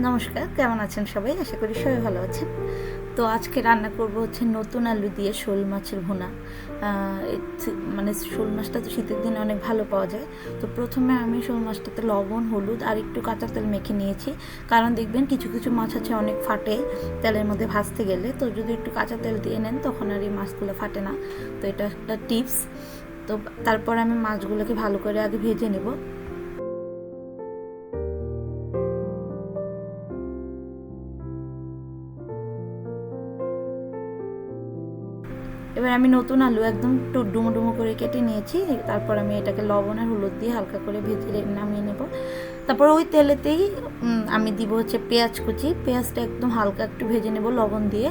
নমস্কার, কেমন আছেন সবাই? আশা করি সবাই ভালো আছেন। তো আজকে রান্না করব হচ্ছে নতুন আলু দিয়ে শোল মাছের ভুনা। মানে শোল মাছটা তো শীতের দিনে অনেক ভালো পাওয়া যায়। তো প্রথমে আমি শোল মাছটাতে লবণ, হলুদ আর একটু কাঁচা তেল মেখে নিয়েছি। কারণ দেখবেন কিছু কিছু মাছ আছে অনেক ফাটে তেলের মধ্যে ভাজতে গেলে। তো যদি একটু কাঁচা তেল দিয়ে নেন তখন আর এই মাছগুলো ফাটে না। তো এটা একটা টিপস। তো তারপর আমি মাছগুলোকে ভালো করে আগে ভেজে নেব। এবার আমি নতুন আলু একদম ডুমো ডুমো করে কেটে নিয়েছি। তারপর আমি এটাকে লবণ আর হলুদ দিয়ে হালকা করে ভেজে নামিয়ে নেব। তারপর ওই তেলেতেই আমি দিব হচ্ছে পেঁয়াজ কুচি। পেঁয়াজটা একদম হালকা একটু ভেজে নেব লবণ দিয়ে।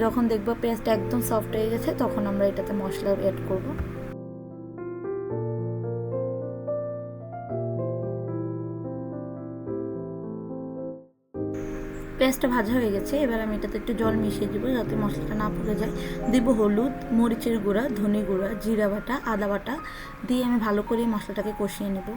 যখন দেখবো পেঁয়াজটা একদম সফট হয়ে গেছে তখন আমরা এটাতে মশলা অ্যাড করব। পেঁয়াজটা ভাজা হয়ে গেছে। এবার আমি এটাতে একটু জল মিশিয়ে দেবো যাতে মশলাটা না পুড়ে যায়। দিব হলুদ, মরিচের গুঁড়া, ধনে গুঁড়া, জিরা বাটা, আদা বাটা দিয়ে আমি ভালো করে মশলাটাকে কষিয়ে নেব।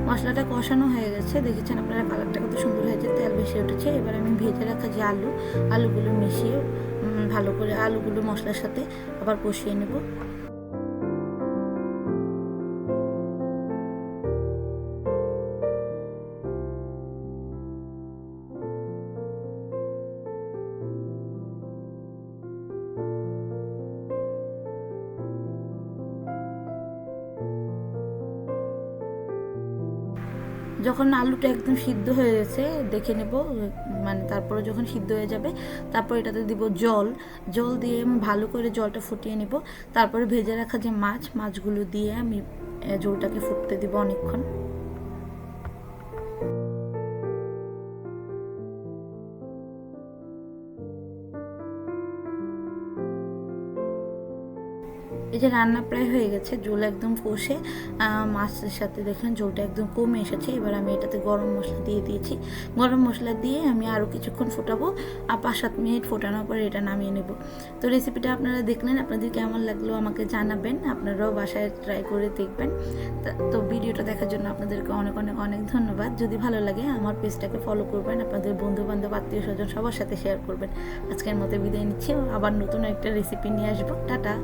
মশলাটা কষানো হয়ে গেছে, দেখেছেন আপনারা কালারটা কত সুন্দর হয়েছে, তেল বেশি উঠেছে। এবার আমি ভেজে রাখা যে আলুগুলো মিশিয়ে ভালো করে আলুগুলো মশলার সাথে আবার কষিয়ে নেব। যখন আলুটা একদম সিদ্ধ হয়ে গেছে দেখে নেব, মানে তারপরে যখন সিদ্ধ হয়ে যাবে তারপর এটাতে দিব জল দিয়ে আমি ভালো করে জলটা ফুটিয়ে নেব। তারপরে ভেজে রাখা যে মাছগুলো দিয়ে আমি ঝোলটাকে ফুটতে দিব অনেকক্ষণ। এই যে রান্না প্রায় হয়ে গেছে, ঝোল একদম কষে মাছের সাথে দেখেন ঝোলটা একদম কমে এসেছে। এবার আমি এটাতে গরম মশলা দিয়ে দিয়েছি। গরম মশলা দিয়ে আমি আরও কিছুক্ষণ ফোটাবো, আর 5-7 মিনিট ফোটানোর পরে এটা নামিয়ে নেব। তো রেসিপিটা আপনারা দেখলেন, আপনাদের কেমন লাগলো আমাকে জানাবেন, আপনারাও বাসায় ট্রাই করে দেখবেন। তো ভিডিওটা দেখার জন্য আপনাদেরকে অনেক অনেক অনেক ধন্যবাদ। যদি ভালো লাগে আমার পেজটাকে ফলো করবেন, আপনাদের বন্ধু বান্ধব আত্মীয় স্বজন সবার সাথে শেয়ার করবেন। আজকের মতো বিদায় নিচ্ছি, আবার নতুন একটা রেসিপি নিয়ে আসবো। টাটা।